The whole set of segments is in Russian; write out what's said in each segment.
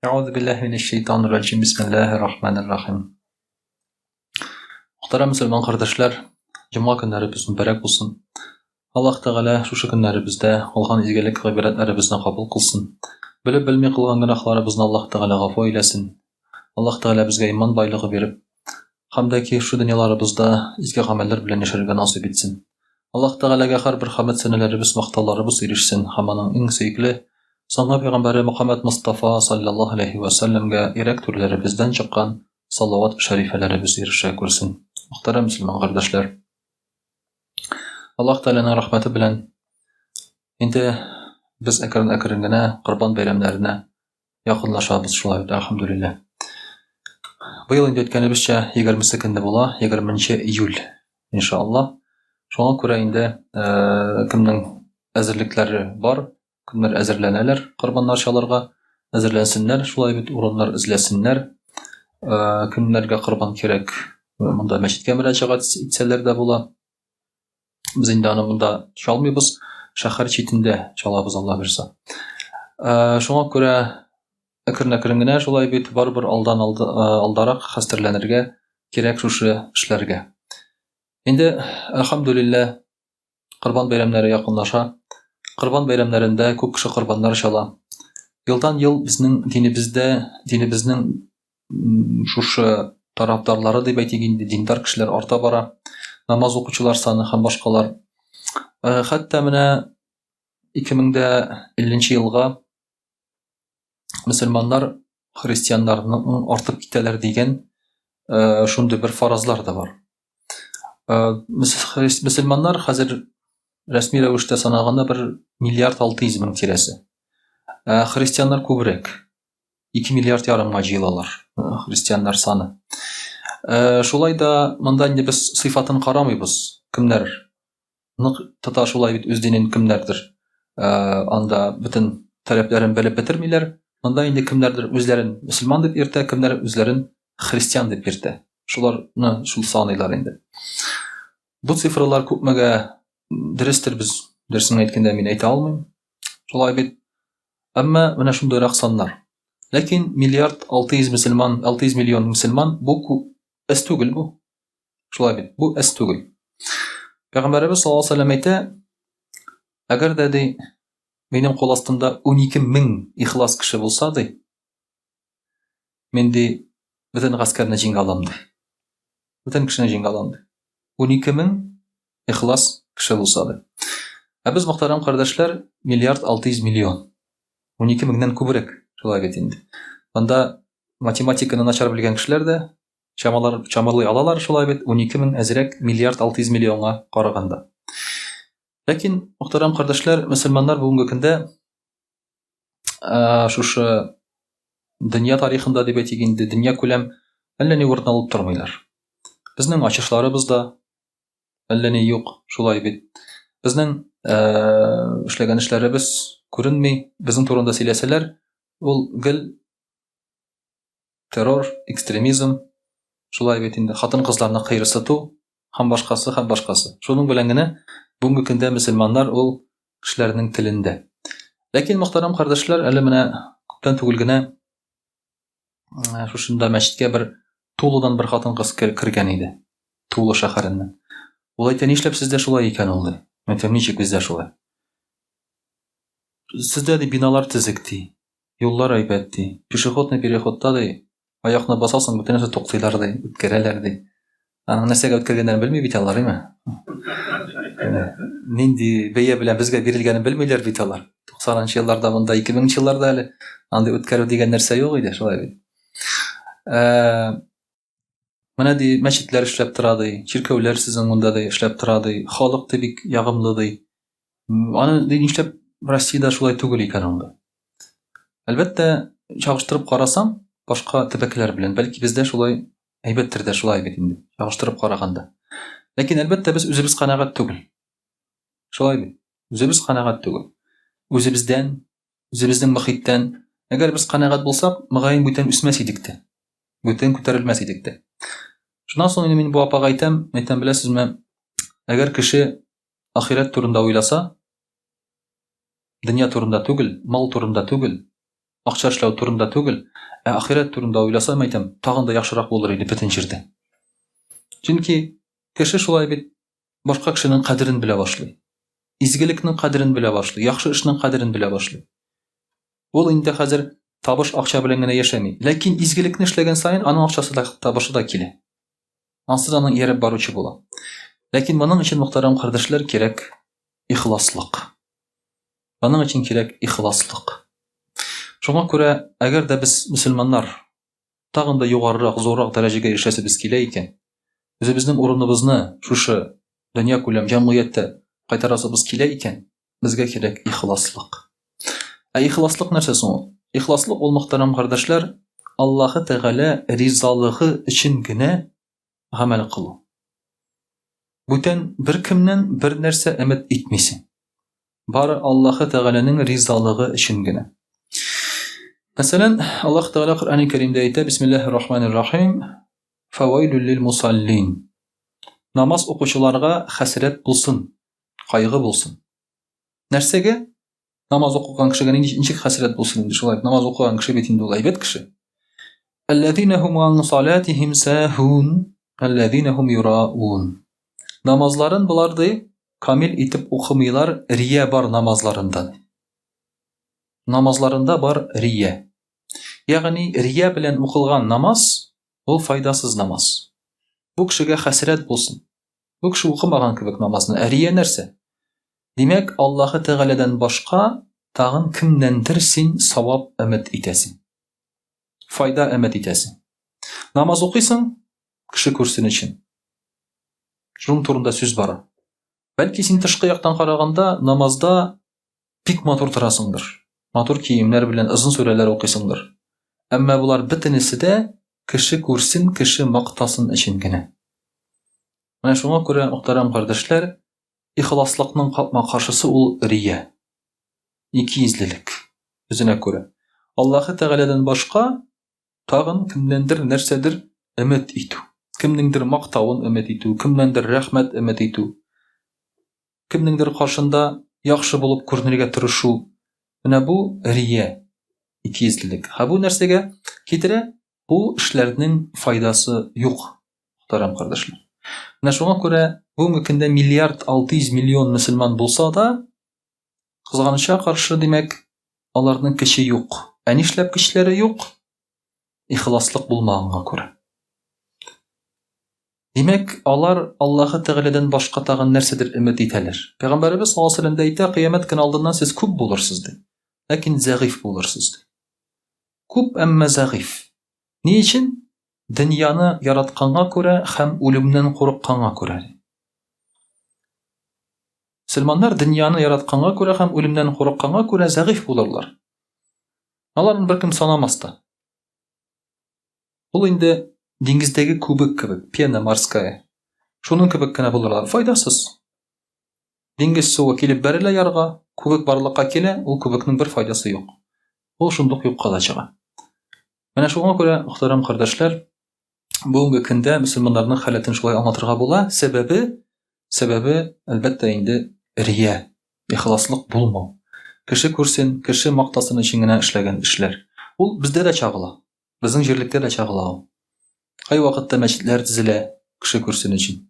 أعوذ بالله من الشيطان الرجيم. Bismillahirrahmanirrahim. Muhterem Müslüman kardeşler, Cuma günlerimiz mübarek olsun. Allah Teala şu günlerimizde olgan izgelik ve ibadetlerimizni kabul kılsın. Bilip bilmey kılgan günahlarımızı Allah Teala gafo eylesin. Allah Teala bizge iman baylığı verip, hamdaki şu dünyalarımızda izge ameller bilen yaşarga nasip etsin. Allah Teala'ga her bir hamet senelerimiz, maktallarımız erişsin. Hamanın en sevgili Sana Peygamberi Muhammed Mustafa sallallahu aleyhi ve sellem'ge irek türleri bizden çıkan salavat ve şerifeleri biz erişe kursun. Muhterem Müslüman kardeşler, Allah Teala'nın rahmeti bilen indi biz ekirgine Kurban bayramlarına yakınlaşabız şulaydı elhamdülillah. Bu yıl indi ötkenibizce 22'sinde bola 20 iyul inşallah. Şuna göre indi kimning hazırlıkları var. Kimler hazırlanırlar, kurbanlar çalarga hazırlansınlar, şulay bit urunlar izlesinler. Kimlerge kurban kerek, munda meşitke müracaat etseler de bula. Biz indi anımında çalmıyoruz, şahar çitinde çalabız Allah birse. Şuna göre ekirine şulay bit var bir aldarak hastırlanırga kerek şuşu işlerge. Indi elhamdülillah kurban bayramları yakınlaşa. Kurban bayramlarında çok kişi kurbanlar çalar. Yıldan yıl bizning dinimizning şu taraftarları deb aytganda dindar kishilar orta bora. Namaz o'quvchilar soni ham boshqalar. Hatta mana 2050-yilga musulmonlar xristianlarning ortib ketdilar degan shunday bir farazlar da var. Musulmonlar hozir resmi ravishda sanaganda 1,6 milyard ming tirasi. Hristiyanlar ko'proq 2,5 milyardga jiyalalar Hristiyanlar soni. Şulay da munda indi biz sıfatını qaramaymiz. Kimler tata şulay bit öz dinin kimlerdir? Anda bütün taleplerini bilip bitirmiler. Munda indi kimlerdir özlerin Müslüman deb erta, kimler özlerin Hristiyan deb erta. Şularni şul sanıylar indi. Bu sifralar ko'pmaga Derstir biz dersini aytganda men ayta olmayman. Şulay bit. Amma mana shunday sanlar. Lakin 600 milyon musulmon bu es tugul bu. Şulay bit. Bu es tugul. Peygamberimiz sallallohu alayhi ve sellem ayta, agar dedi benim qo'l ostimda 12 ming ixlos kishi bo'lsa de, men de butun askarni jangga olamdi. Butun kishini jangga olamdi. 12 ming ixlos kishi bo'lsa de. Biz muhtaram kardeşler 1,6 milyar. 12 mingdan ko'proq şulay bit endi. Bunda matematikani nachar bilgan kishilar da chamalay alalar şulay bit 12 ming azrak 1,6 milyonga qaraganda. Lakin muhtaram kardeşler, musulmonlar bugungi kunda şu dünya tarixida deb aytganda dünya ko'lam allani o'rni olib turmaylar. Bizning ochishlaribizda allani yo'q şulay bit. Bizning ishlagan ishlarimiz ko'rinmay, bizning to'g'rida siylasalar, ul gil terror, ekstremizm, şulay bit endi xotin-qizlarni qiyrisitu, ham boshqasi. Shuning bilangina bugungi kunda musulmonlar ul kishilarning tilinde. Lakin muhtaram kardeşler, hali mana ko'pdan tugilgina shunda masjidga bir Tuludan bir xotin-qiz kirgan edi. Tulu shaharidan. Ular aytdi, "Nishlab sizda shulay ekan oldi?" Men aytdim, "Nechuk bizda shulay?" Sizda de binalar tizikdi, yo'llar aybatdi, peshoxodni переходda de oyoqni bosasan, butun narsa to'xtaylar de, o'tkaralar de. Ana narsaga o'tkirganlarini bilmay bitalarmi? Nindi beya bilan bizga berilganini bilmaylar bitalar. 90-yillarda bunda 2000-yillarda hali anda o'tkaruv degan narsa yo'q edi, shulay. Mana de masjidlar ishlab turadi, cherkovlar sizin bunda de ishlab turadi, xalq tibik yog'imli de. Ana de ishlab Rossiyada shulay tugul ekan unda. Albatta, chag'ishtirib qarasam, boshqa tibaklar bilan, balki bizda shulay aybattirda shulay bit endi. Chag'ishtirib qaraganda. Lakin albatta biz o'zimiz qanoat tugul. Shulay bit. O'zimiz qanoat tugul. O'zimizdan, o'zimizning muhitdan agar biz qanoat bo'lsak, mag'ayin butan o'smas edikda. Butan ko'tarilmas edikda. Shundan so'ng men bu apaga aytam bilasizmi, agar kishi oxirat turida o'ylasa, dünya turunda tugul, mal turunda tugul, акча эшләү турында түгел, ахирет турында уйласам әйтәм, тагын да яхшырак булыр иде бөтен җирдә. Чөнки кеше шулай бит башка кешенең кадерен белә башлый. Изгелекнең кадерен белә башлый, яхшы эшнең кадерен белә башлый. Ул инде хәзер табыш акча белән генә яшәми, ләкин изгелекне эшләгән саен аның акчасы да табышы да килә. Ансыз аның ияреп баручы була. Ләкин моның өчен мөхтәрәм кардәшләр кирәк ихласлык. Моның өчен кирәк ихласлык. Шуңа күрә, әгәр дә без мөселманнар тагын да югарырак, зоррак дәрәҗәгә ирешәсебез килә икән, үзебезнең урыныбызны шушы дөнья күләм җәмгыятьтә кайтарасыбыз килә икән, безгә кирәк ихласлык. Ихласлык нәрсә соң ул? Ихласлык ул, мөхтәрәм кардәшләр, Аллаһы Тәгалә ризалыгы өчен генә гамәл кылу. Бүтән беркемнән бер нәрсә өмет итмисең. Бары Аллаһы Тәгаләнең ризалыгы өчен генә. Мәсәлән, Аллаһ Тәгалә Коръән-и Кәримдә әйтә: Бисмиллаһир-рахманир-рахим. Фавайлул лил-мусаллин. Намаз укучыларга хәсрәт булсын, кайгы булсын. Нәрсәгә? Намаз укыган кешегә ничек хәсрәт булсын инде шулай. Намаз укыган кеше бит инде ул әйбәт кеше. Аллазина хум ан салатихим сахун, аллазина хум юраун. Намазларын буларды камил итеп укымыйлар, рия бар намазларында. Намазларында бар рия. Ягъни рия белән укылган намаз ул файдасыз намаз. Бу кешегә хәсрәт булсын. Бу кеше укымаган кебек намазны. Рия нәрсә? Димәк, Аллаһы Тәгаләдән башка тагын кемнәндер син савап өмет итәсең. Файда өмет итәсең. Намаз укыйсың, кеше күрсен өчен. Шуның турында сүз бара. Бәлки син тышкы яктан караганда намазда бик матур торасыңдыр. Матур киемнәр белән озын сүрәләр укыйсыңдыр. Әмма булар бөтенесе дә кеше күрсен, кеше мактасын өчен генә. Менә шуңа күрә, мөхтәрәм кардәшләр, ихласлыкның капма-каршысы ул рия. Икейизлелек үзенә күрә. Аллаһы Тәгаләдән башка тагын кемнәндер нәрсәдер өмет итү. Кемнеңдер мактавын өмет итү, кемнәндер рәхмәт өмет итү. Кемнеңдер каршында яхшы булып күренергә тырышу. Менә бу рия, икейизлелек. Бу нәрсәгә китерә? Бу эшләрнең файдасы юк, мөхтәрәм кардәшләр. Менә шуңа күрә, бүгенге көндә миллиард 600 миллион мөселман булса да, кызганычка каршы, димәк, аларның көче юк. Нишләп көчләре юк? Ихласлык булмаганга күрә. Димәк, алар Аллаһы Тәгаләдән башка тагын нәрсәдер өмет итәләр. Пәйгамбәрбез саллаллаһу алейһи ва сәлләм әйтә, кыямәт көн алдыннан сез күп булырсыз ди. Ләкин зәгыйф булырсыз ди. Күп, әмма зәгыйф. Ни өчен? Дөньяны яратканга күрә һәм үлемнән курыкканга күрә. Мөселманнар дөньяны яратканга күрә һәм үлемнән курыкканга күрә зәгыйф булырлар. Аларны беркем санамас та. Ул инде диңгездәге күбек кебек, пена морская. Шуның кебек кенә булырлар, файдасыз. Диңгез суы килеп бәрелә ярга, күбек барлыкка килә, ул күбекнең бер файдасы юк. Ул шундук юкка да чыга. Менә шуңа күрә, мөхтәрәм кардәшләр, бүгенге көндә мөселманнарның халәтен шулай аңлатырга була. Сәбәбе әлбәттә инде рия, ихласлык булмау. Кеше күрсен, кеше мактасын өчен генә эшләгән эшләр. Ул бездә дә чагыла. Безнең җирлектә дә чагыла ул. Кай вакытта мәчетләр төзелә, кеше күрсен өчен.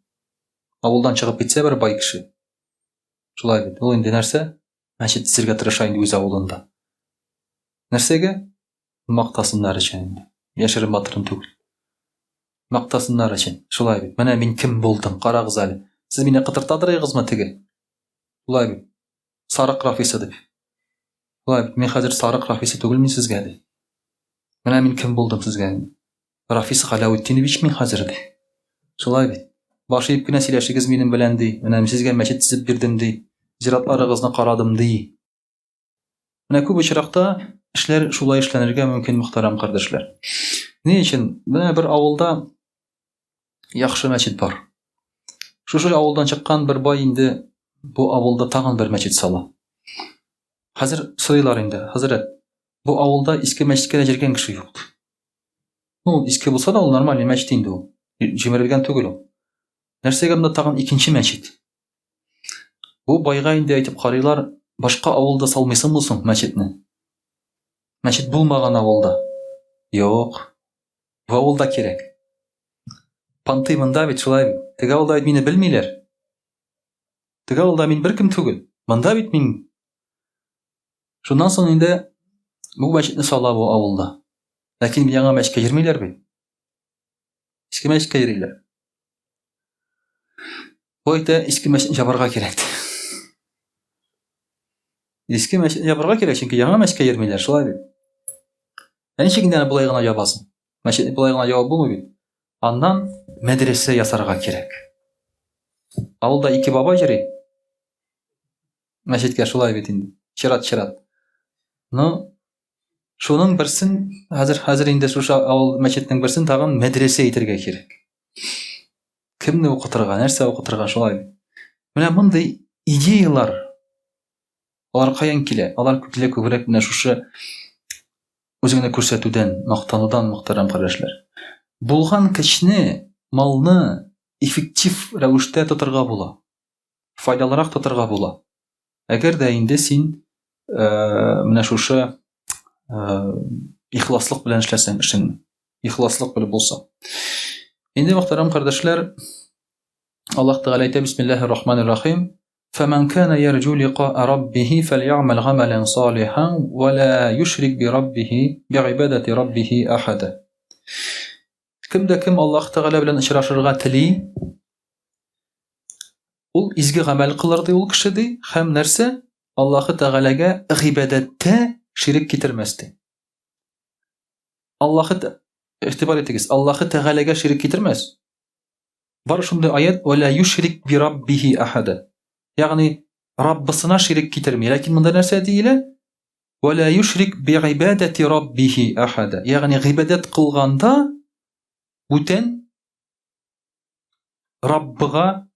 Авылдан чыгып китсә бер бай кеше. Шулай бит. Ул инде нәрсә? Мәчет төзергә тырыша инде үз авылында. Нәрсәгә? Мактасыннар өчен. Яшерен батырын түгел. Мактасыннар өчен. Шулай бит. Менә мин кем булдым? Карагыз әле. Сез мине кытыртадырыгызмы теге? Шулай бит. Сарык Рафисы дип. Шулай бит. Мин хәзер Сарык Рафисы түгелме сезгә ди. Менә мин кем булдым сезгә? Рафис Галәүетдинович мин хәзер ди. Шулай бит. Башы ип кенә сөйләшегез минем белән ди. Менә мин сезгә мәчет төзеп бирдем ди. Зиратларыгызны карадым ди. Менә күп очракта эшләр шулай эшләнергә мөмкин, мөхтәрәм кардәшләр. Ни өчен? Менә бер авылда яхшы мәчет бар. Шушы авылдан чыккан бер бай инде бу авылда тагын бер мәчет сала. Хәзер сорыйлар инде, хәзрәт, бу авылда иске мәчеткә җиргән кеше юк. Иске булса да ул нормаль мәчет инде ул. Җимерелгән түгел ул. Нәрсәгә монда тагын икенче мәчет? Бу байга инде әйтеп карыйлар, башка авылда салмыйсың булсын мәчетне. Мәчет булмаган авылда. Юк. Бу авылда кирәк. Панты монда бит шулай. Теге авылда бит мине белмиләр. Теге авылда мин беркем түгел. Монда бит мин. Шуннан соң инде бу мәчетне сала бу авылда. Ләкин яңа мәчеткә йөрмиләр бит. Иске мәчеткә йөриләр. Бу әйтә, иске мәчетне ябарга кирәк. Иске мәчетне ябарга кирәк, чөнки яңа мәчеткә йөрмиләр, шулай бит. Ничек инде булай гына ябасың? Мәчетне булай гына ябып булмый бит. Аннан мәдрәсә ясарга кирәк. Авылда ике бабай йөри. Мәчеткә шулай бит инде. Чират. Ну, шуның берсен хәзер инде шушы авыл мәчетнең берсен тагын мәдрәсә итәргә кирәк. Кемне укытырга, нәрсә укытырга шулай. Менә мондый идеялар алар каян килә? Алар күбрәк менә шушы үзеңне күрсәтүдән, мактанудан, мөхтәрәм кардәшләр. Булган көчне, малны эффектив рәвештә тотырга була. Файдалырак тотырга була. Әгәр дә инде син менә шушы ихласлык белән эшләсәң эшен, ихласлык белән булса. Инде мөхтәрәм кардәшләр, Аллаһ Тәгалә әйтә: Бисмиллаһир-рахманир-рахим. فَمَنْ كَانَ يَرْجُو لِقَاءَ رَبِّهِ فَلْيَعْمَلْ عَمَلًا صَالِحًا وَلَا يُشْرِكْ بِعِبَادَةِ رَبِّهِ أَحَدًا. Кемдә кем Аллаһ Тәгалә белән очрашырга тели, ул изге гамәл кылыр ди ул кеше ди, һәм нәрсә? Аллаһ Тәгаләгә гыйбадәттә ширик китермәс ди. Игътибар итегез, Аллаһ Тәгаләгә ширик китермәс. Бар шундый аят: "Вала юшрик би раббихи ахада". Ягъни Раббысына ширик китерми. Ләкин монда нәрсә диелә? "Вала юшрик би ибадати раббихи ахада". Ягъни гыйбадат кылганда бүтән Раббыга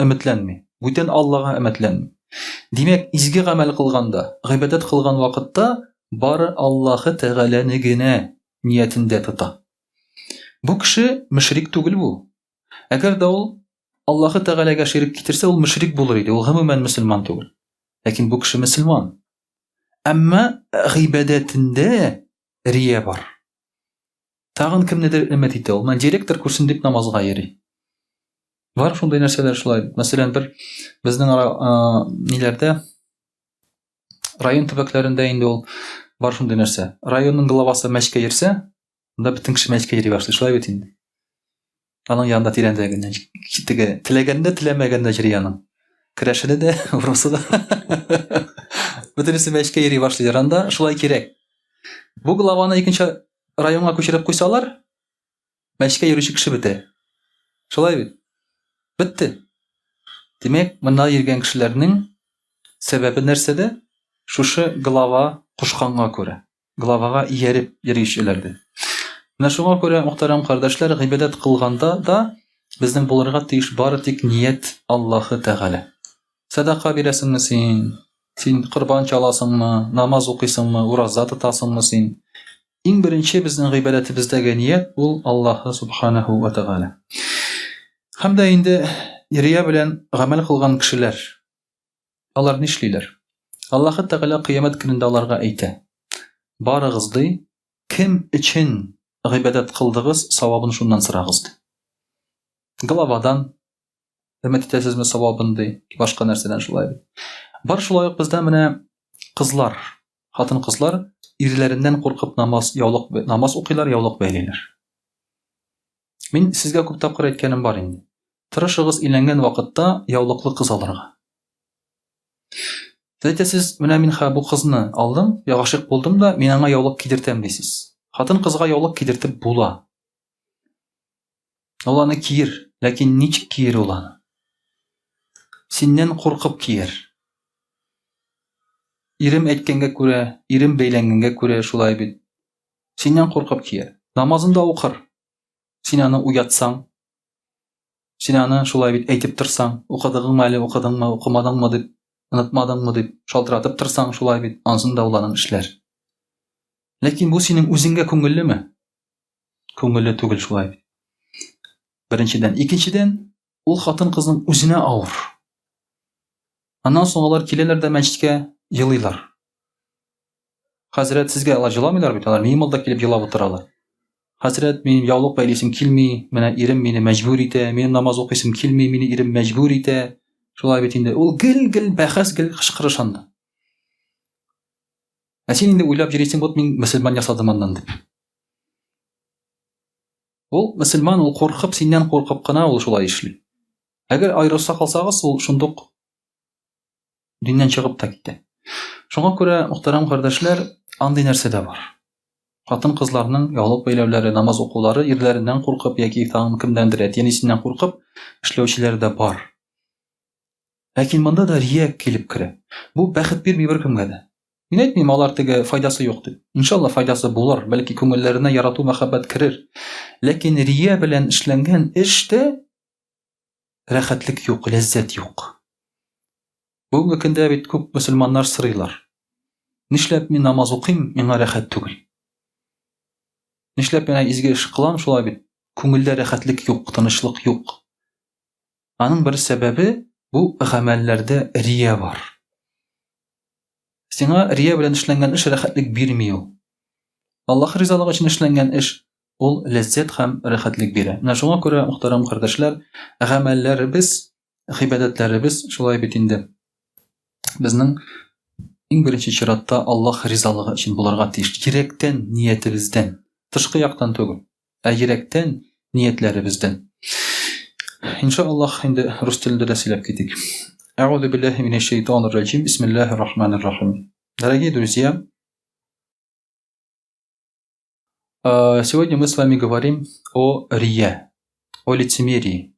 өметләнми. Бүтән Аллаһка өметләнми. Димәк, изге гамәл кылганда, гыйбадат кылган вакытта бары Аллаһ Тәгаләне генә ниятендә тота. Бу кеше мөшрик түгел бу. Әгәр дә ул Аллаһ Тәгаләгә ширик китерсә, ул мөшрик булыр иде. Ул гомумән мөселман түгел. Ләкин бу кеше мөселман. Әмма гыйбадәтендә рия бар. Тагын кемнедер өмет итә ул. Мен директор күрсен дип намазга йөри. Бар шундый нәрсәләр шулай. Мәсәлән, бер безнең ниләрдә район төбәкләрендә инде ул бар шундый нәрсә. Районның главасы мәчкә йөрсә, монда бөтен кеше мәчкә йөри башлый, шулай бит инде. Аның янында тирәндәгеннән китеге, теләгәндә, теләмәгәндә йөри аның. Керәшене дә, урысы да. Бөтенесе мәчкә йөри башлыйлар, анда шулай кирәк. Бу главаны икенче районга күчереп куйсалар, мәчкә йөрүче кеше бетә. Шулай бит. Бетте. Димәк, монда йөргән кешеләрнең сәбәбе нәрсәдә? Шушы глава кушканга күрә. Главага ияреп йөрүчеләрдә. Менә шуңа күрә, мөхтәрәм кардәшләр, гыйбадат кылганда да безнең булырга тиеш бары тик ният Аллаһ Тәгалә. Садака бирәсеңме син? Син курбан чаласыңмы? Намаз укыйсыңмы? Ураза тотасыңмы син? Иң беренче безнең гыйбадатыбыздагы ният ул Аллаһ Субханаһу ва Тәгалә. Һәм дә инде рия белән гамәл кылган кешеләр, алар нишлиләр? Аллаһ Тәгалә кыямәт көнендә аларга әйтә: "Барыгыз ди, кем өчен гыйбадат кылдыгыз, савабын шуннан сорагыз". Главадан өмет итәсезме савабын ди, башка нәрсәдән шулай. Бар шулай ук бездә менә кызлар, хатын-кызлар ирләреннән куркып намаз укыйлар, яулык бәйлиләр. Мин сезгә күп тапкыр әйткәнем бар инде. Тырышыгыз иләнгән вакытта яулыклы кыз алырга. Әйтәсез, менә мин бу кызны алдым, гашыйк булдым да, мин аңа яулык кидертәм дисез. Хатын-кызга яулык кидертеп була. Ул аны киер, ләкин ничек киер ул аны? Синнән куркып киер. Ирем әйткәнгә күрә, ирем бәйләнгәнгә күрә шулай бит. Синнән куркып киер. Намазында укыр. Син аны уятсаң, син аны шулай бит әйтеп торсаң, укыдыңмы әле, укыдыңмы, укымадыңмы дип, онытмадыңмы дип шалтыратып торсаң, шулай бит, ансын да ул аның эшләр. Ләкин бу синең үзеңгә күңеллеме? Күңелле түгел шулай бит. Беренчедән, икенчедән, ул хатын-кызның үзенә авыр. Аннан соң алар киләләр дә мәчеткә елыйлар. Хазрет, сізге алар жыламайлар бит, алар менің алда келіп жылап отыралар. Хазрет, менің яулық бәйлесім келмей, менә ирем мені мәҗбүр итә, менің намаз оқисым келмей, мені ирем мәҗбүр итә. Шулай бит инде. Ул гел бәхәс, гел кычкырыш анда. Ә син инде уйлап йөрисең, вот мин мөселман ясадым аннан дип. Ул мөселман, ул куркып, синнән куркып кына ул шулай эшли. Әгәр айрылса калсагыз, ул шундук диннән чыгып та китә. Шуңа күрә, мөхтәрәм кардәшләр, андый нәрсә дә бар. Хатын-кызларның яулык бәйләүләре, намаз укулары ирләреннән куркып яки тагын кемдәндер әтиәнисеннән куркып эшләүчеләр дә бар. Ләкин монда да рия килеп керә. Бу бәхет бирми беркемгә дә. Мин әйтмим, алар теге файдасы юк дип. Иншалла файдасы булыр, бәлки күңелләренә ярату мәхәббәт керер. Ләкин рия белән эшләнгән эштә рәхәтлек юк, ләззәт юк. Бүгенге көндә бит күп мөселманнар сорыйлар. Нишләп мин намаз укыйм, миңа рәхәт түгел? Нишләп мин изге эш кылам, шулай бит күңелдә рәхәтлек юк, тынычлык юк. Аның бер сәбәбе бу гамәлләрдә рия бар. Сиңа рия белән эшләнгән эш рәхәтлек бирми ул. Аллаһ ризалыгы өчен эшләнгән эш ул ләззәт һәм рәхәтлек бирә. Менә шуңа күрә, мөхтәрәм кардәшләр, гамәлләребез, гыйбадәтләребез шулай бит инде. Безнең иң беренче чиратта Аллаһ ризалыгы өчен булырга тиеш. Йөрәктән, ниятебездән, тышкы яктан түгел, ә йөрәктән, ниятләребездән. Иншаллаһ, инде рус телендә дә сөйләп китик. А'удhu billahi minash shaitanir rajim. Bismillahir rahmanir rahim. Дорогие друзья, сегодня мы с вами говорим о рия, о лицемерии.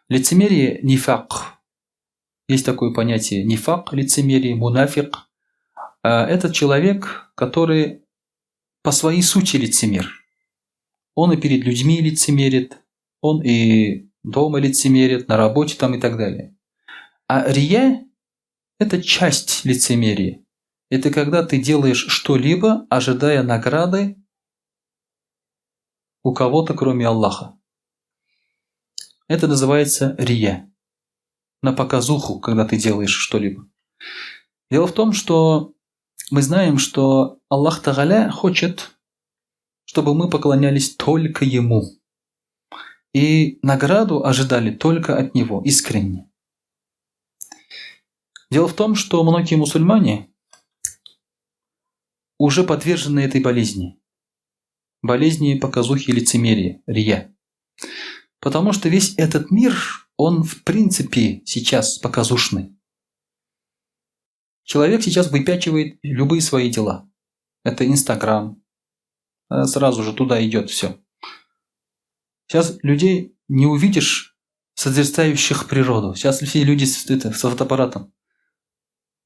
Лицемерие – нифак. Есть такое понятие нифак, лицемерие, мунафик. Это человек, который по своей сути лицемер. Он и перед людьми лицемерит, он и дома лицемерит, на работе там и так далее. А рия – это часть лицемерия. Это когда ты делаешь что-либо, ожидая награды у кого-то, кроме Аллаха. Это называется рия. На показуху, когда ты делаешь что-либо. Дело в том, что мы знаем, что Аллах Тааля хочет, чтобы мы поклонялись только Ему. И награду ожидали только от Него, искренне. Дело в том, что многие мусульмане уже подвержены этой болезни. Болезни показухи и лицемерия, рия. Потому что весь этот мир, он в принципе сейчас показушный. Человек сейчас выпячивает любые свои дела. Это Инстаграм. Сразу же туда идет все. Сейчас людей не увидишь созерцающих природу. Сейчас все люди с фотоаппаратом.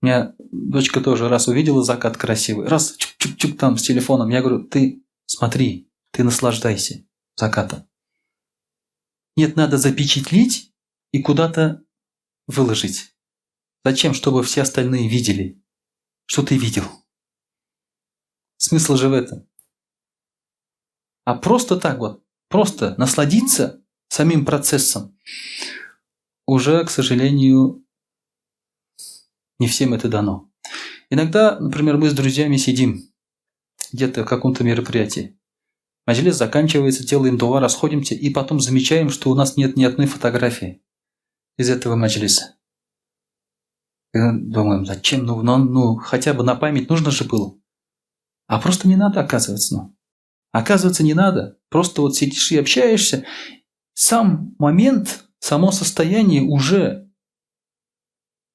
У меня дочка тоже раз увидела закат красивый. Раз, чук-чук-чук там с телефоном. Я говорю, ты смотри, ты наслаждайся закатом. Нет, надо запечатлеть и куда-то выложить. Зачем? Чтобы все остальные видели, что ты видел. Смысл же в этом. А просто так вот, просто насладиться самим процессом, уже, к сожалению, не всем это дано. Иногда, например, мы с друзьями сидим где-то в каком-то мероприятии. Маджлис заканчивается, делаем дуа, расходимся, и потом замечаем, что у нас нет ни одной фотографии из этого маджлиса. И думаем, зачем? Ну, хотя бы на память нужно же было. А просто не надо, оказывается. Оказывается, не надо. Просто вот сидишь и общаешься. Сам момент, само состояние уже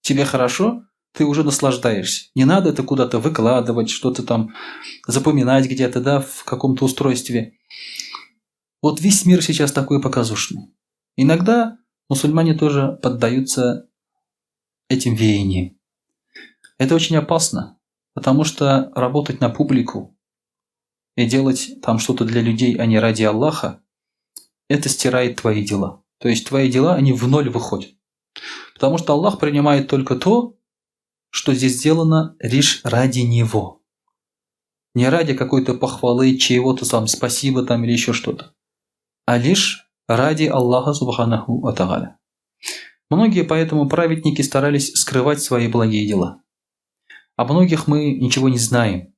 тебе хорошо, ты уже наслаждаешься. Не надо это куда-то выкладывать, что-то там запоминать где-то, да, в каком-то устройстве. Вот весь мир сейчас такой показушный. Иногда мусульмане тоже поддаются этим веяниям. Это очень опасно, потому что работать на публику и делать там что-то для людей, а не ради Аллаха, это стирает твои дела. То есть твои дела, они в ноль выходят. Потому что Аллах принимает только то, что здесь сделано лишь ради Него. Не ради какой-то похвалы, чего-то там, спасибо там или еще что-то. А лишь ради Аллаха Субханаху ва Тааля. Многие поэтому праведники старались скрывать свои благие дела. О многих мы ничего не знаем.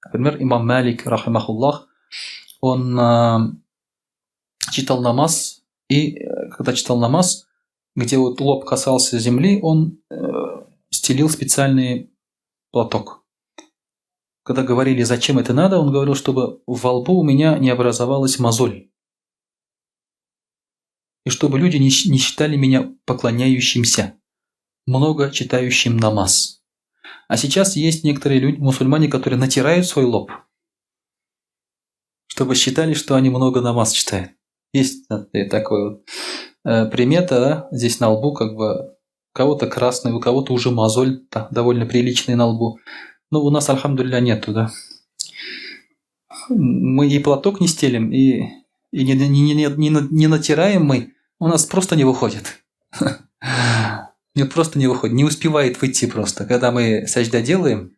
Например, имам Малик, рахимахуллах, он читал намаз, и когда читал намаз, где вот лоб касался земли, он стелил специальный платок. Когда говорили, зачем это надо, он говорил, чтобы во лбу у меня не образовалась мозоль. И чтобы люди не считали меня поклоняющимся, много читающим намаз. А сейчас есть некоторые люди, мусульмане, которые натирают свой лоб, чтобы считали, что они много намаз читают. Есть такой вот примета, да? Здесь на лбу как бы у кого-то красный, у кого-то уже мозоль довольно приличный на лбу. Но у нас, альхамдулилля, нету, да. Мы и платок не стелим, и не натираем мы, у нас просто не выходит. Нет, просто не выходит, не успевает выйти просто. Когда мы сажда делаем,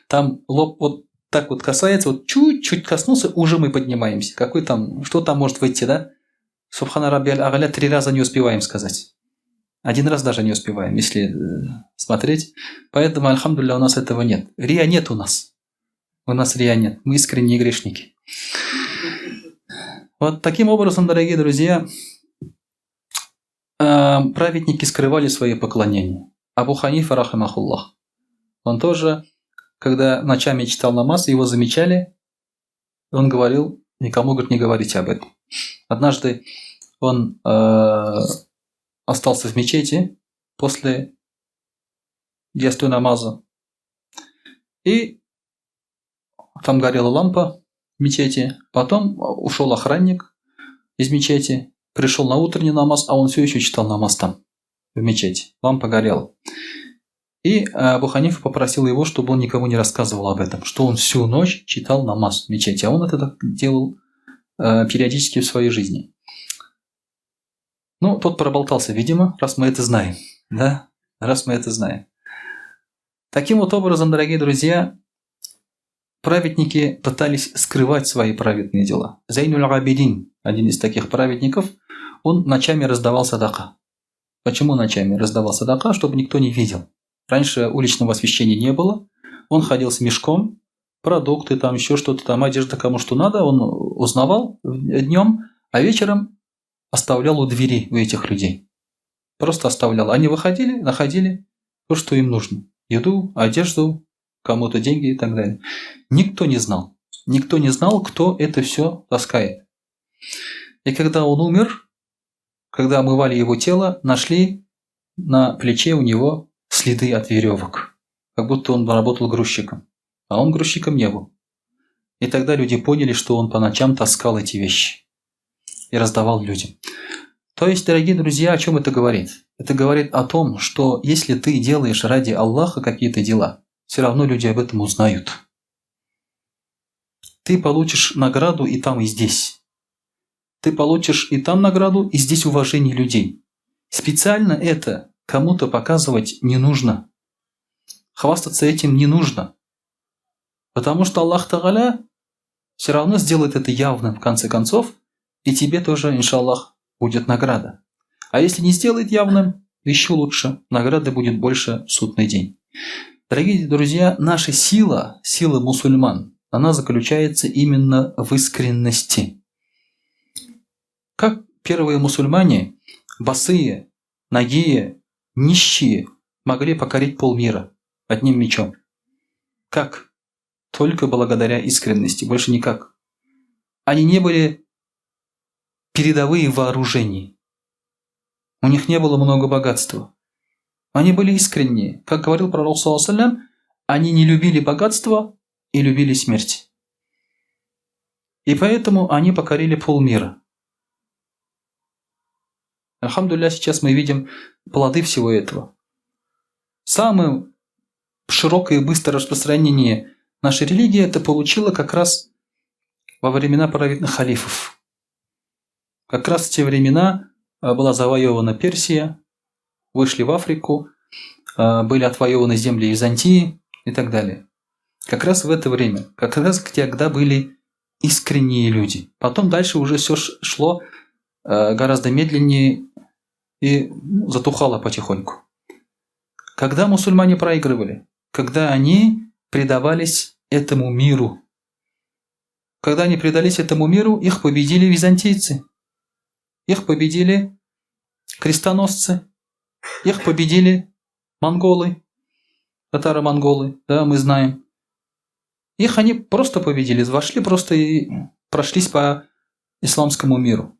там лоб вот так вот касается, вот чуть-чуть коснулся, уже мы поднимаемся. Какой там, что там может выйти, да? Субхана раббиаль а'ля 3 раза не успеваем сказать. 1 раз даже не успеваем, если смотреть. Поэтому, альхамдулилля, у нас этого нет. Рия нет у нас. У нас рия нет. Мы искренние грешники. Вот таким образом, дорогие друзья, праведники скрывали свои поклонения. Абу Ханифа, рахимахуллах, он тоже, когда ночами читал намаз, его замечали, он говорил, никому, говорит, не говорите об этом. Однажды он остался в мечети после действия намаза. И там горела лампа в мечети. Потом ушел охранник из мечети, пришел на утренний намаз, а он все еще читал намаз там, в мечети. Лампа горела. И Абу Ханифа попросил его, чтобы он никому не рассказывал об этом, что он всю ночь читал намаз в мечети. А он это делал периодически в своей жизни. Ну, тот проболтался, видимо, раз мы это знаем. Да? Раз мы это знаем. Таким вот образом, дорогие друзья, праведники пытались скрывать свои праведные дела. Зайнуль Абидин, один из таких праведников, он ночами раздавал садака. Почему ночами раздавал садака? Чтобы никто не видел. Раньше уличного освещения не было. Он ходил с мешком, продукты, там еще что-то, там одежда, кому что надо, он узнавал днем, а вечером оставлял у двери у этих людей. Просто оставлял. Они выходили, находили то, что им нужно. Еду, одежду, кому-то деньги и так далее. Никто не знал. Никто не знал, кто это все таскает. И когда он умер, когда омывали его тело, нашли на плече у него следы от веревок. Как будто он работал грузчиком. А он грузчиком не был. И тогда люди поняли, что он по ночам таскал эти вещи. И раздавал людям. То есть, дорогие друзья, о чем это говорит? Это говорит о том, что если ты делаешь ради Аллаха какие-то дела, все равно люди об этом узнают. Ты получишь награду и там, и здесь. Ты получишь и там награду, и здесь уважение людей. Специально это кому-то показывать не нужно. Хвастаться этим не нужно. Потому что Аллах Тааля все равно сделает это явным в конце концов, и тебе тоже, иншаллах, будет награда. А если не сделает явным, еще лучше, награды будет больше в судный день. Дорогие друзья, наша сила, сила мусульман, она заключается именно в искренности. Как первые мусульмане, босые, нагие, нищие, могли покорить полмира одним мечом? Как? Только благодаря искренности, больше никак. Они не были передовые в вооружении. У них не было много богатства. Они были искренние. Как говорил пророк, саллаллаху алейхи ва саллям, они не любили богатство и любили смерть. И поэтому они покорили полмира. Альхамдулилля, сейчас мы видим плоды всего этого. Самое широкое и быстрое распространение нашей религии это получило как раз во времена праведных халифов. Как раз в те времена была завоевана Персия, вышли в Африку, были отвоеваны земли Византии и так далее. Как раз в это время, как раз когда были искренние люди. Потом дальше уже все шло гораздо медленнее и затухало потихоньку. Когда мусульмане проигрывали, когда они предавались этому миру. Когда они предались этому миру, их победили византийцы, их победили крестоносцы, их победили монголы, татаро-монголы, да, мы знаем. Их они просто победили, вошли просто и прошлись по исламскому миру.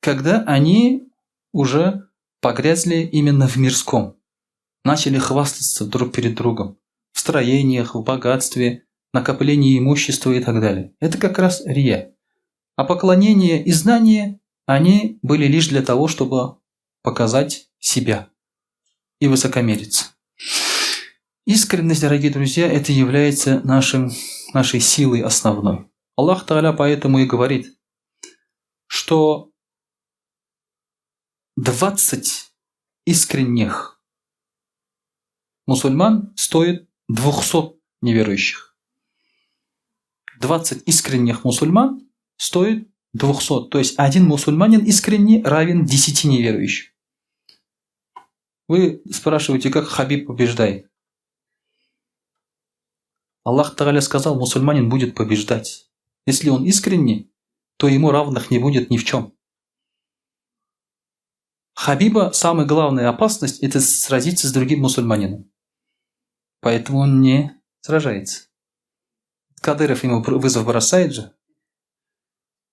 Когда они уже погрязли именно в мирском, начали хвастаться друг перед другом в строениях, в богатстве, накоплении имущества и так далее. Это как раз рия. А поклонение и знание, они были лишь для того, чтобы показать себя и высокомериться. Искренность, дорогие друзья, это является нашей силой основной. Аллах Тааля поэтому и говорит, что 20 искренних мусульман стоит 200 неверующих. 20 искренних мусульман стоит 200. То есть один мусульманин искренний равен 10 неверующих. Вы спрашиваете, как Хабиб побеждает? Аллах Тааля сказал, мусульманин будет побеждать. Если он искренний, то ему равных не будет ни в чем. Хабиба самая главная опасность – это сразиться с другим мусульманином. Поэтому он не сражается. Кадыров ему вызов бросает же.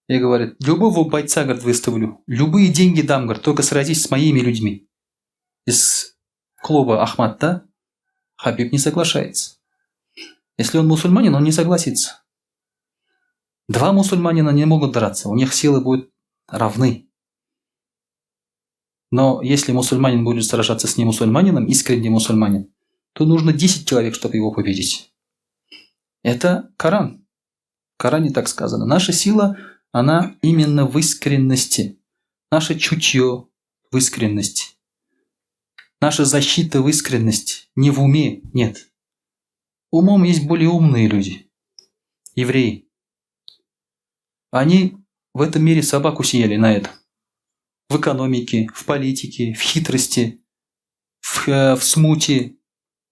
И говорит, любого бойца, говорит, выставлю. Любые деньги дам, говорит, только сразись с моими людьми. Из клуба Ахмад, да? Хабиб не соглашается. Если он мусульманин, он не согласится. Два мусульманина не могут драться, у них силы будут равны. Но если мусульманин будет сражаться с немусульманином, искренний мусульманин, то нужно 10 человек, чтобы его победить. Это Коран. В Коране так сказано. Наша сила, она именно в искренности. Наше чутье в искренности. Наша защита в искренности. Не в уме, нет. Умом есть более умные люди. Евреи. Они в этом мире собаку съели на это. В экономике, в политике, в хитрости, в смуте.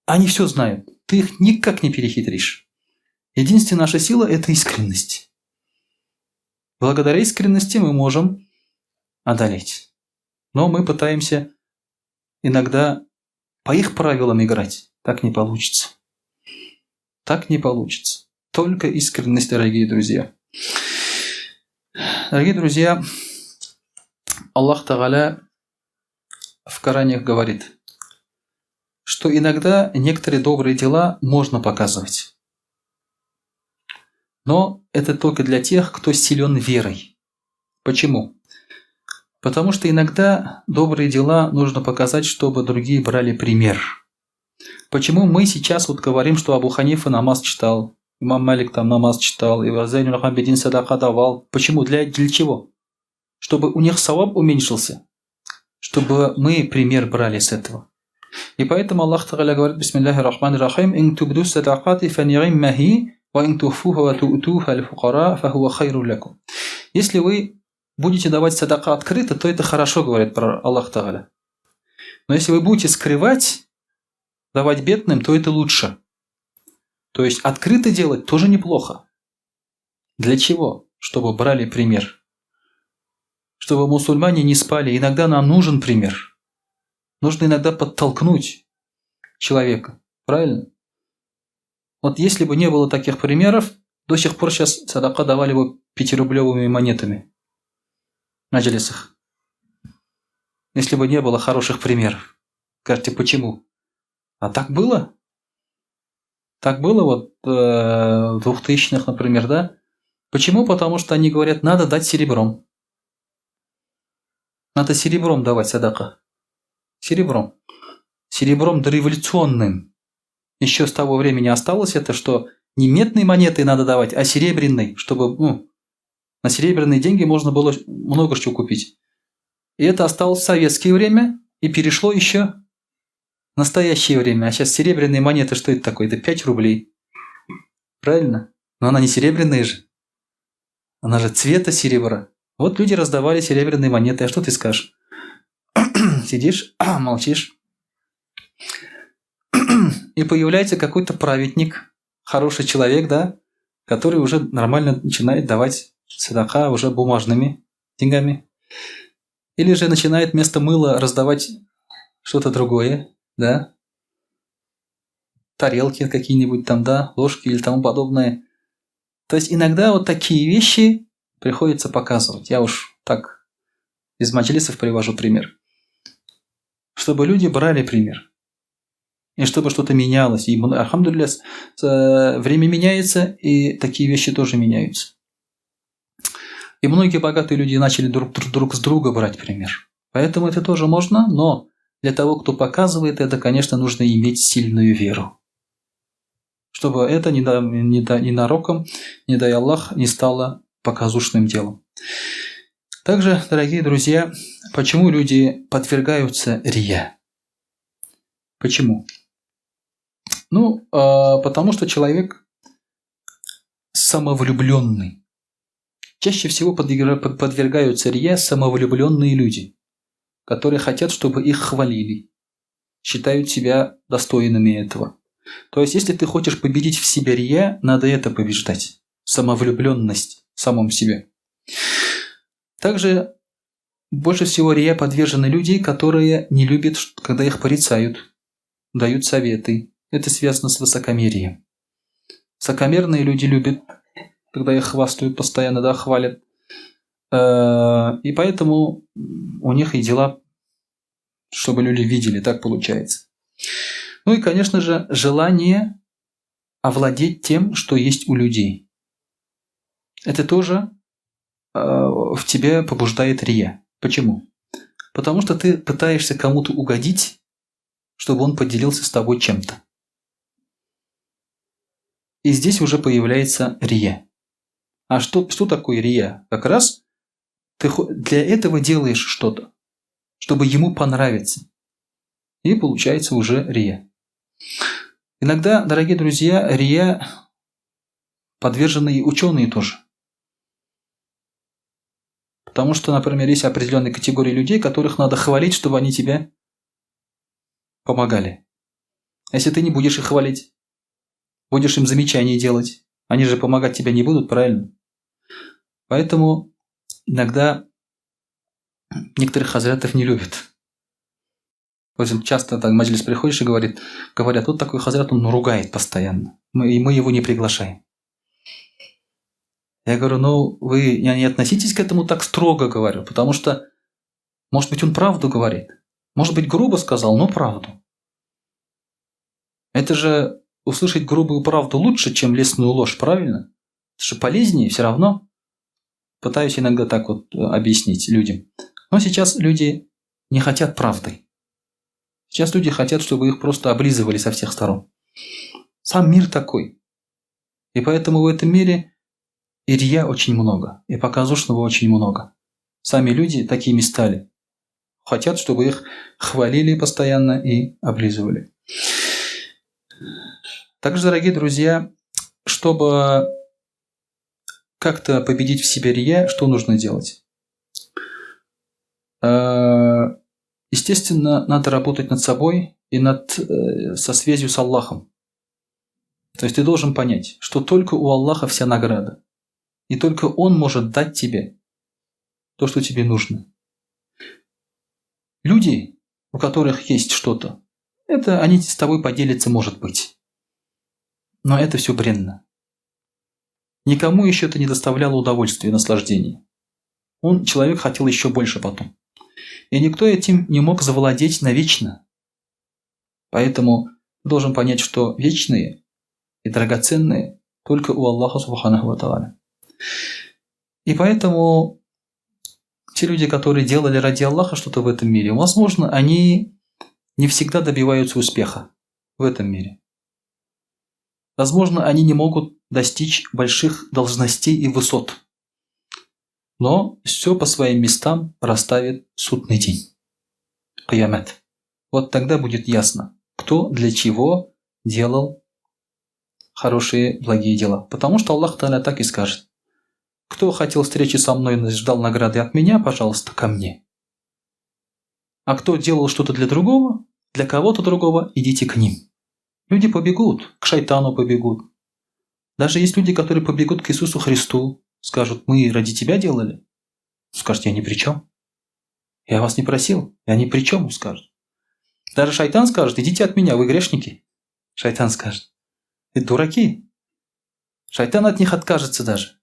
Они все знают. Ты их никак не перехитришь. Единственная наша сила – это искренность. Благодаря искренности мы можем одолеть. Но мы пытаемся иногда по их правилам играть. Так не получится. Так не получится. Только искренность, дорогие друзья. Дорогие друзья, Аллах Тааля в Коране говорит, что иногда некоторые добрые дела можно показывать. Но это только для тех, кто силен верой. Почему? Потому что иногда добрые дела нужно показать, чтобы другие брали пример. Почему мы сейчас вот говорим, что Абу Ханифа намаз читал, имам Малик там намаз читал, и Зайнуль Абидин садака давал. Почему? Для чего? Чтобы у них саваб уменьшился. Чтобы мы пример брали с этого. И поэтому Аллах Тааля говорит, бисмиллахи рахмани рахим, «Ин тубду садакати фани'имма хи, ва ин туфуха ва ту'туха аль-фукара, фахуа хайру лякум». Если вы будете давать садака открыто, то это хорошо, говорит про Аллах Тааля. Но если вы будете скрывать, давать бедным, то это лучше. То есть открыто делать тоже неплохо. Для чего? Чтобы брали пример. Чтобы мусульмане не спали. Иногда нам нужен пример. Нужно иногда подтолкнуть человека. Правильно? Вот если бы не было таких примеров, до сих пор сейчас садака давали бы 5-рублевыми монетами на джалисах. Если бы не было хороших примеров. Скажите, почему? А так было? Так было вот в 2000-х, например, да? Почему? Потому что они говорят, надо дать серебром. Надо серебром давать садака. Серебром. Серебром дореволюционным. Еще с того времени осталось это, что не медной монетой надо давать, а серебряной, чтобы на серебряные деньги можно было много чего купить. И это осталось в советское время и перешло еще в настоящее время. А сейчас серебряные монеты, что это такое? Это 5 рублей. Правильно? Но она не серебряная же. Она же цвета серебра. Вот люди раздавали серебряные монеты. А что ты скажешь? Сидишь, молчишь. И появляется какой-то праведник хороший человек, да, который уже нормально начинает давать садака уже бумажными деньгами. Или же начинает вместо мыла раздавать что-то другое, да, тарелки какие-нибудь там, да, ложки или тому подобное. То есть иногда вот такие вещи приходится показывать. Я уж так из маджлисов привожу пример. Чтобы люди брали пример. И чтобы что-то менялось. И, альхамдулилля, время меняется, и такие вещи тоже меняются. И многие богатые люди начали друг с друга брать пример. Поэтому это тоже можно, но для того, кто показывает это, конечно, нужно иметь сильную веру. Чтобы это ненароком, не дай Аллах, не стало показушным делом. Также, дорогие друзья, почему люди подвергаются рия? Почему? Потому что человек самовлюбленный. Чаще всего подвергаются рия самовлюбленные люди, которые хотят, чтобы их хвалили, считают себя достойными этого. То есть, если ты хочешь победить в себе рия, надо это побеждать. Самовлюбленность в самом себе. Также больше всего рия подвержены люди, которые не любят, когда их порицают, дают советы. Это связано с высокомерием. Высокомерные люди любят, когда их хвастают постоянно, да, хвалят. И поэтому у них и дела, чтобы люди видели, так получается. Ну и, конечно же, желание овладеть тем, что есть у людей. Это тоже в тебе побуждает рия. Почему? Потому что ты пытаешься кому-то угодить, чтобы он поделился с тобой чем-то. И здесь уже появляется рия. А что такое рия? Как раз ты для этого делаешь что-то, чтобы ему понравиться. И получается уже рия. Иногда, дорогие друзья, рия подвержены и ученые тоже. Потому что, например, есть определенные категории людей, которых надо хвалить, чтобы они тебе помогали. А если ты не будешь их хвалить, будешь им замечания делать, они же помогать тебе не будут, правильно? Поэтому иногда некоторых хазратов не любят. В общем, часто так маджлис приходишь и говорят, вот такой хазрат, он ругает постоянно, и мы его не приглашаем. Я говорю, вы не относитесь к этому так строго, говорю, потому что, может быть, он правду говорит. Может быть, грубо сказал, но правду. Это же услышать грубую правду лучше, чем лестную ложь, правильно? Это же полезнее все равно. Пытаюсь иногда так вот объяснить людям. Но сейчас люди не хотят правды. Сейчас люди хотят, чтобы их просто облизывали со всех сторон. Сам мир такой. И поэтому в этом мире и рия очень много, и показушного очень много. Сами люди такими стали. Хотят, чтобы их хвалили постоянно и облизывали. Также, дорогие друзья, чтобы как-то победить в себе рия, что нужно делать? Естественно, надо работать над собой и со связью с Аллахом. То есть ты должен понять, что только у Аллаха вся награда. И только Он может дать тебе то, что тебе нужно. Люди, у которых есть что-то, они с тобой поделятся, может быть. Но это все бренно. Никому еще это не доставляло удовольствия и наслаждения. Человек хотел еще больше потом. И никто этим не мог завладеть навечно. Поэтому должен понять, что вечные и драгоценные только у Аллаха Субханаху ва Тааля. И поэтому те люди, которые делали ради Аллаха что-то в этом мире, возможно, они не всегда добиваются успеха в этом мире. Возможно, они не могут достичь больших должностей и высот. Но все по своим местам расставит судный день. Киямат. Вот тогда будет ясно, кто для чего делал хорошие, благие дела. Потому что Аллах Тааля так и скажет. Кто хотел встречи со мной и ждал награды от меня, пожалуйста, ко мне. А кто делал что-то для другого, для кого-то другого, идите к ним. Люди побегут, к шайтану побегут, Даже есть люди, которые побегут к Иисусу Христу, скажут: мы ради тебя делали. Скажет: я ни при чем. Я вас не просил, я ни при чем, скажет. Даже шайтан скажет: идите от меня, вы грешники. Шайтан скажет: это дураки. Шайтан от них откажется даже.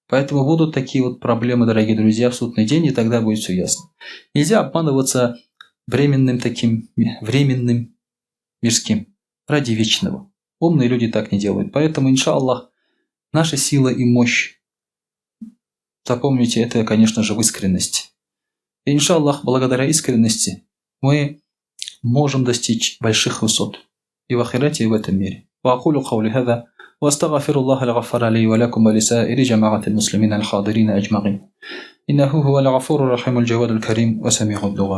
Поэтому будут такие вот проблемы, дорогие друзья, в судный день, и тогда будет все ясно. Нельзя обманываться временным мирским ради вечного. Умные люди так не делают. Поэтому, иншаллах, наша сила и мощь, запомните, это, конечно же, в искренности. И, иншаллах, благодаря искренности мы можем достичь больших высот и в ахирате, и в этом мире. وأقول قولي هذا وأستغفر الله الغفار لي ولكم ولسائر جماعة المسلمين الحاضرين أجمعين إنه هو الغفور الرحيم الجواد الكريم وسميع الدعاء.